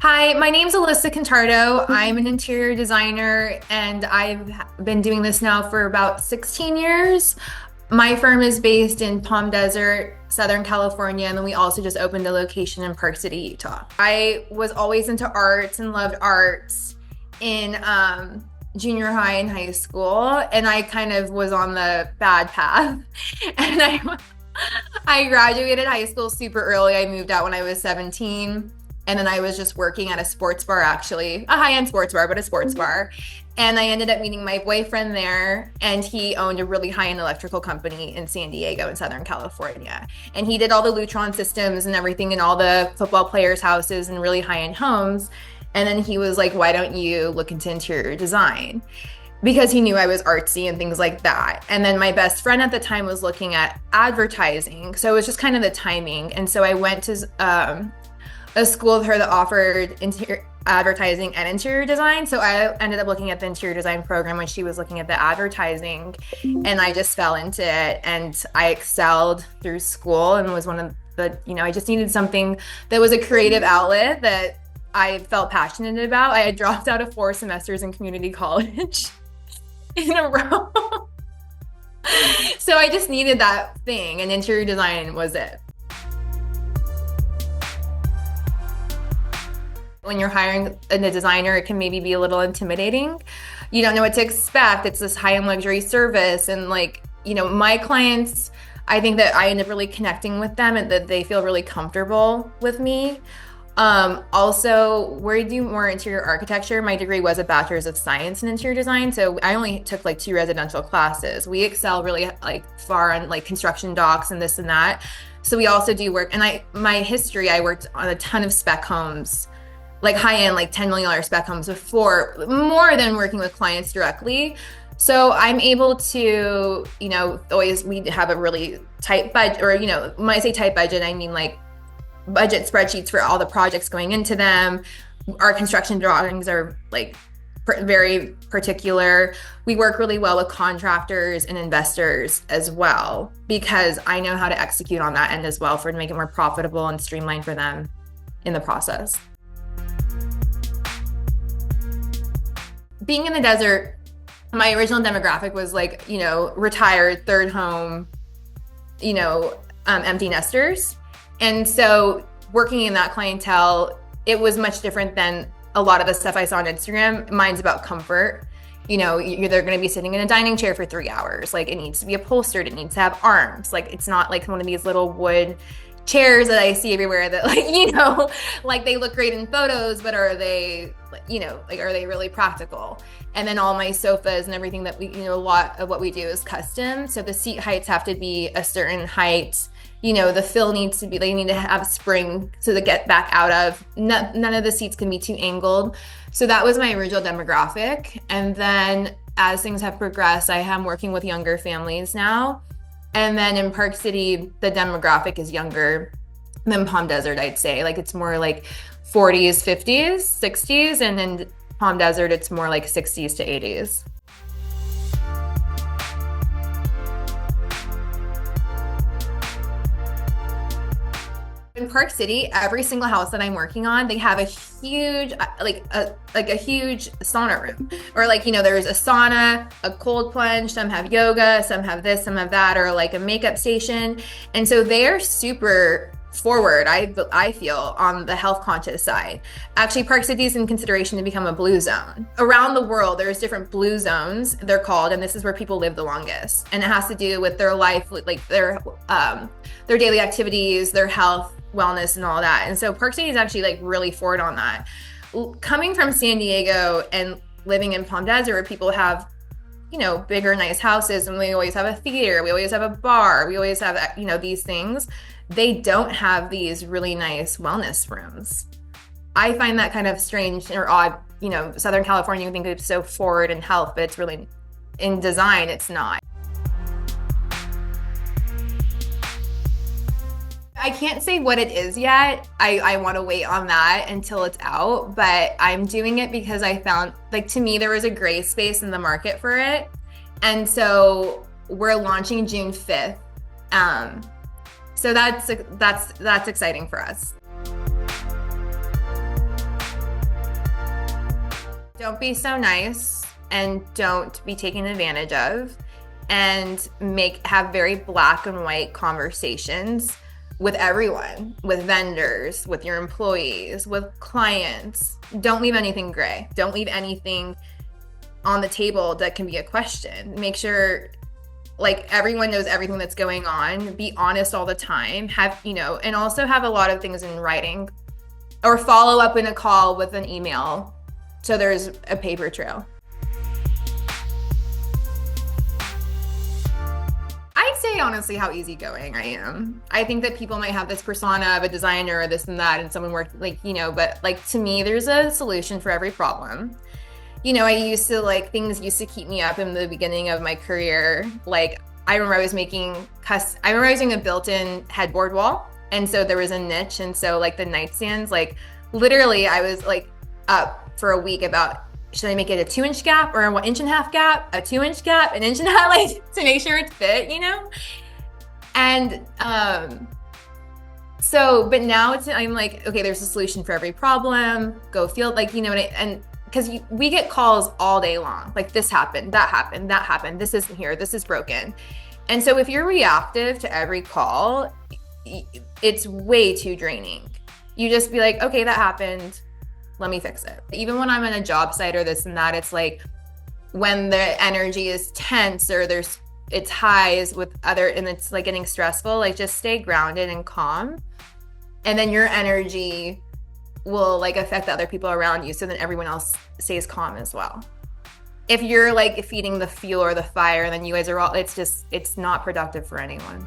Hi, my name's Elyssa Contardo. I'm an interior designer and I've been doing this now for about 16 years. My firm is based in Palm Desert, Southern California, and then we also just opened a location in Park City, Utah. I was always into arts and loved arts in junior high and high school, and I kind of was on the bad path. And I graduated high school super early. I moved out when I was 17. And then I was just working at a sports bar, actually, a high-end sports bar, but a sports bar. And I ended up meeting my boyfriend there, and he owned a really high-end electrical company in San Diego in Southern California. And he did all the Lutron systems and everything in all the football players' houses and really high-end homes. And then he was like, why don't you look into interior design? Because he knew I was artsy and things like that. And then my best friend at the time was looking at advertising. So it was just kind of the timing. And so I went to a school with her that offered interior advertising and interior design. So I ended up looking at the interior design program when she was looking at the advertising, and I just fell into it, and I excelled through school and was one of the, I just needed something that was a creative outlet that I felt passionate about. I had dropped out of 4 semesters in community college in a row. So I just needed that thing, and interior design was it. When you're hiring a designer, it can maybe be a little intimidating. You don't know what to expect. It's this high-end luxury service. And my clients, I think that I end up really connecting with them and that they feel really comfortable with me. Also, we do more interior architecture. My degree was a bachelor's of science in interior design. So I only took 2 residential classes. We excel really far on construction docs and this and that. So we also do work. And my history, I worked on a ton of spec homes, high-end, $10 million spec homes before, more than working with clients directly. So I'm able to, always, we have a really tight budget, or, when I say tight budget, I mean budget spreadsheets for all the projects going into them. Our construction drawings are very particular. We work really well with contractors and investors as well, because I know how to execute on that end as well to make it more profitable and streamlined for them in the process. Being in the desert, my original demographic was retired, third home, empty nesters. And so working in that clientele, it was much different than a lot of the stuff I saw on Instagram. Mine's about comfort. They're going to be sitting in a dining chair for 3 hours. It needs to be upholstered. It needs to have arms. It's not one of these little wood chairs that I see everywhere that they look great in photos, but are they, are they really practical? And then all my sofas and everything that we, a lot of what we do is custom. So the seat heights have to be a certain height. The fill needs to be, they need to have spring to get back out of. None of the seats can be too angled. So that was my original demographic. And then as things have progressed, I am working with younger families now. And then in Park City, the demographic is younger than Palm Desert, I'd say. It's more 40s, 50s, 60s. And in Palm Desert, it's more 60s to 80s. In Park City, every single house that I'm working on, they have a huge, a huge sauna room, or there's a sauna, a cold plunge. Some have yoga, some have this, some have that, or a makeup station. And so they're super forward, I feel, on the health conscious side. Actually, Park City is in consideration to become a blue zone. Around the world, there's different blue zones, they're called, and this is where people live the longest. And it has to do with their life, their daily activities, their health, wellness, and all that. And so Park City is actually really forward on that. Coming from San Diego and living in Palm Desert, where people have bigger, nice houses, and we always have a theater, we always have a bar, we always have these things. They don't have these really nice wellness rooms. I find that kind of strange or odd. Southern California, you think it's so forward in health, but it's really, in design, it's not. I can't say what it is yet. I want to wait on that until it's out, but I'm doing it because I found, to me, there was a gray space in the market for it. And so we're launching June 5th. So that's exciting for us. Don't be so nice and don't be taken advantage of, and have very black and white conversations with everyone, with vendors, with your employees, with clients. Don't leave anything gray. Don't leave anything on the table that can be a question. Make sure like everyone knows everything that's going on. Be honest all the time. And also have a lot of things in writing or follow up in a call with an email so there's a paper trail. I'd say honestly how easygoing I am. I think that people might have this persona of a designer or this and that, and someone work but like to me, there's a solution for every problem. Things used to keep me up in the beginning of my career. Like I remember I was doing a built-in headboard wall, and so there was a niche, and so like the nightstands, like literally I was like up for a week about, should I make it a 2-inch gap or a 1.5-inch gap, a 2-inch gap, an 1.5 inch, like to make sure it fit, And but now I'm like, okay, there's a solution for every problem. Go field, and because we get calls all day long, like this happened, that happened, that happened, this isn't here, this is broken. And so if you're reactive to every call, it's way too draining. You just be like, okay, that happened, let me fix it. Even when I'm on a job site or this and that, it's like when the energy is tense or it's highs and it's like getting stressful, like just stay grounded and calm. And then your energy will like affect the other people around you, so then everyone else stays calm as well. If you're like feeding the fuel or the fire, then you guys are all, it's not productive for anyone.